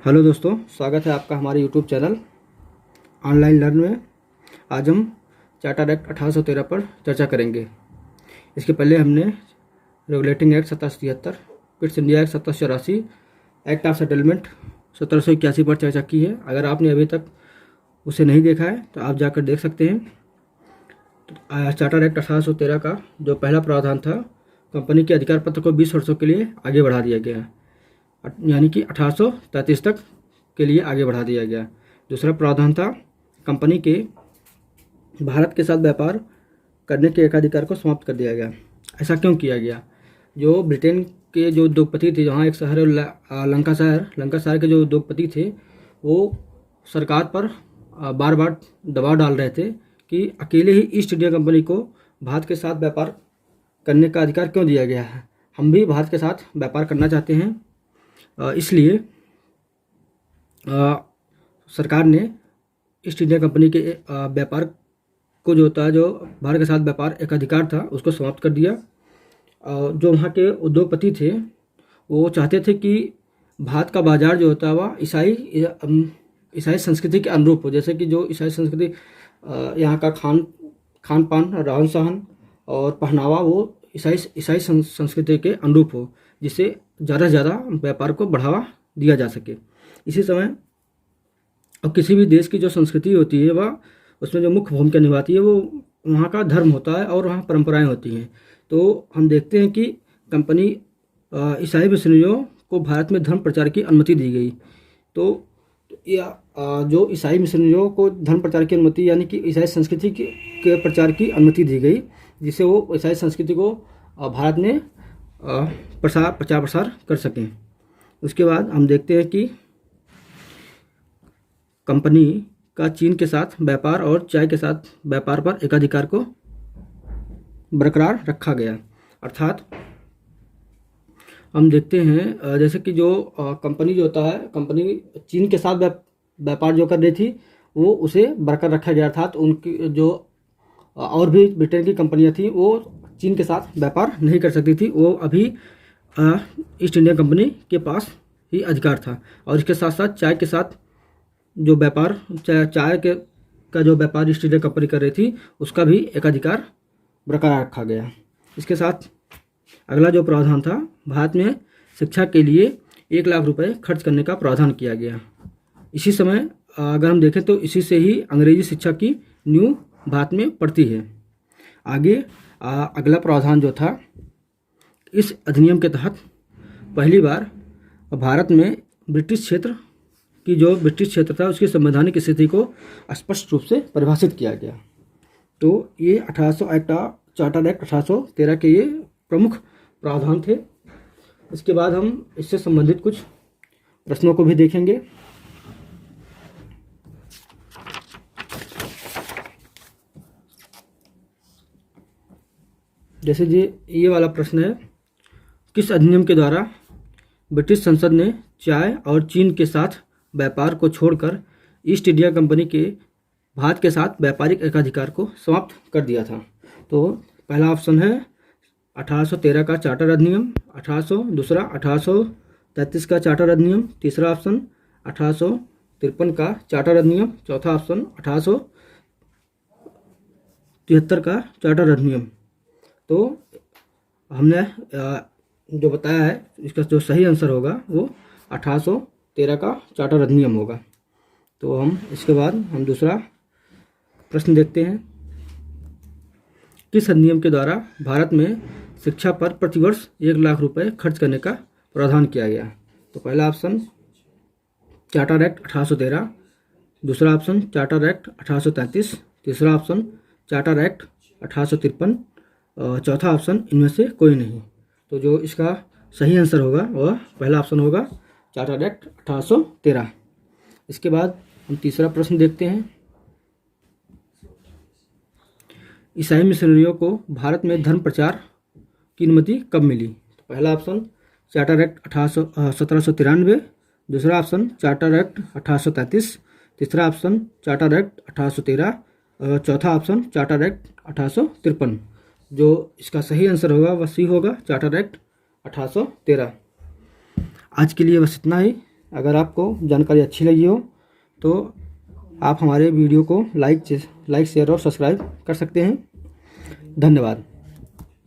Hello दोस्तों, स्वागत है आपका हमारे यूट्यूब चैनल ऑनलाइन लर्न में। आज हम चार्टर एक्ट 1813 पर चर्चा करेंगे। इसके पहले हमने regulating act 1773, Pitt's India act 1784, act of settlement 1781 पर चर्चा की है। अगर आपने अभी तक उसे नहीं देखा है तो आप जाकर देख सकते हैं। चार्टर एक्ट 1813 का जो पहला प्रावधान था, कंपनी के अधिकार पत्र को 20 वर्षों के लिए आगे बढ़ा दिया गया, यानी कि 1833 तक के लिए आगे बढ़ा दिया गया। दूसरा प्रावधान था, कंपनी के भारत के साथ व्यापार करने के एकाधिकार को समाप्त कर दिया गया। ऐसा क्यों किया गया? जो ब्रिटेन के जो उद्योगपति थे, जहाँ एक शहर है लंकाशायर के जो उद्योगपति थे, वो सरकार पर बार बार दबाव डाल रहे थे कि अकेले ही ईस्ट इंडिया कंपनी को भारत के साथ व्यापार करने का अधिकार क्यों दिया गया है। हम भी भारत के साथ व्यापार करना चाहते हैं, इसलिए सरकार ने ईस्ट इंडिया कंपनी के व्यापार को जो होता है, जो भारत के साथ व्यापार एक अधिकार था, उसको समाप्त कर दिया। जो वहाँ के उद्योगपति थे वो चाहते थे कि भारत का बाजार जो होता है वह ईसाई संस्कृति के अनुरूप हो। जैसे कि जो ईसाई संस्कृति, यहाँ का खान पान, रहन सहन और पहनावा वो ईसाई संस्कृति के अनुरूप हो, जिससे ज़्यादा से ज़्यादा व्यापार को बढ़ावा दिया जा सके। इसी समय अब किसी भी देश की जो संस्कृति होती है, वह उसमें जो मुख्य भूमिका निभाती है वो वहाँ का धर्म होता है और वहाँ परंपराएं होती हैं। तो हम देखते हैं कि कंपनी ईसाई मिशनरियों को भारत में धर्म प्रचार की अनुमति दी गई। तो जो ईसाई मिशनरियों को धर्म प्रचार की अनुमति, यानी कि ईसाई संस्कृति के प्रचार की अनुमति दी गई, जिससे वो ईसाई संस्कृति को भारत में प्रचार प्रसार कर सकें। उसके बाद हम देखते हैं कि कंपनी का चीन के साथ व्यापार और चाय के साथ व्यापार पर एकाधिकार को बरकरार रखा गया। अर्थात हम देखते हैं जैसे कि जो कंपनी जो होता है, कंपनी चीन के साथ व्यापार जो कर रही थी वो उसे बरकरार रखा गया। अर्थात उनकी जो और भी ब्रिटेन की कंपनियां थी वो चीन के साथ व्यापार नहीं कर सकती थी। वो अभी ईस्ट इंडिया कंपनी के पास ही अधिकार था। और इसके साथ साथ चाय के साथ जो व्यापार, चाय का जो व्यापार ईस्ट इंडिया कंपनी कर रही थी, उसका भी एकाधिकार बरकरार रखा गया। इसके साथ अगला जो प्रावधान था, भारत में शिक्षा के लिए 1 लाख रुपए खर्च करने का प्रावधान किया गया। इसी समय अगर हम देखें तो इसी से ही अंग्रेजी शिक्षा की नींव भारत में पड़ती है। आगे अगला प्रावधान जो था, इस अधिनियम के तहत पहली बार भारत में ब्रिटिश क्षेत्र था, उसकी संवैधानिक स्थिति को स्पष्ट रूप से परिभाषित किया गया। तो ये चार्टर एक्ट 1813 के ये प्रमुख प्रावधान थे। इसके बाद हम इससे संबंधित कुछ प्रश्नों को भी देखेंगे। जैसे ये वाला प्रश्न है, किस अधिनियम के द्वारा ब्रिटिश संसद ने चाय और चीन के साथ व्यापार को छोड़कर ईस्ट इंडिया कंपनी के भारत के साथ व्यापारिक एकाधिकार को समाप्त कर दिया था? तो पहला ऑप्शन है 1813 का चार्टर अधिनियम, दूसरा 1833 का चार्टर अधिनियम, तीसरा ऑप्शन 1853 का चार्टर अधिनियम, चौथा ऑप्शन 1873 का चार्टर अधिनियम। तो हमने जो बताया है, इसका जो सही आंसर होगा वो 1813 का चार्टर अधिनियम होगा। तो हम इसके बाद हम दूसरा प्रश्न देखते हैं, किस अधिनियम के द्वारा भारत में शिक्षा पर प्रतिवर्ष 1 लाख रुपए खर्च करने का प्रावधान किया गया? तो पहला ऑप्शन चार्टर एक्ट 1813, दूसरा ऑप्शन चार्टर एक्ट 1833, तीसरा ऑप्शन चार्टर एक्ट 1853, चौथा ऑप्शन इनमें से कोई नहीं। तो जो इसका सही आंसर होगा वह पहला ऑप्शन होगा, चार्टर एक्ट 1813। इसके बाद हम तीसरा प्रश्न देखते हैं, ईसाई मिशनरियों को भारत में धर्म प्रचार की अनुमति कब मिली? तो पहला ऑप्शन चार्टर एक्ट 1793, दूसरा ऑप्शन चार्टर एक्ट 1833, तीसरा ऑप्शन चार्टर एक्ट 1813, चौथा ऑप्शन चार्टर एक्ट 1853। जो इसका सही आंसर होगा वह सी होगा, चार्टर एक्ट 1813। आज के लिए बस इतना ही। अगर आपको जानकारी अच्छी लगी हो तो आप हमारे वीडियो को लाइक शेयर और सब्सक्राइब कर सकते हैं। धन्यवाद।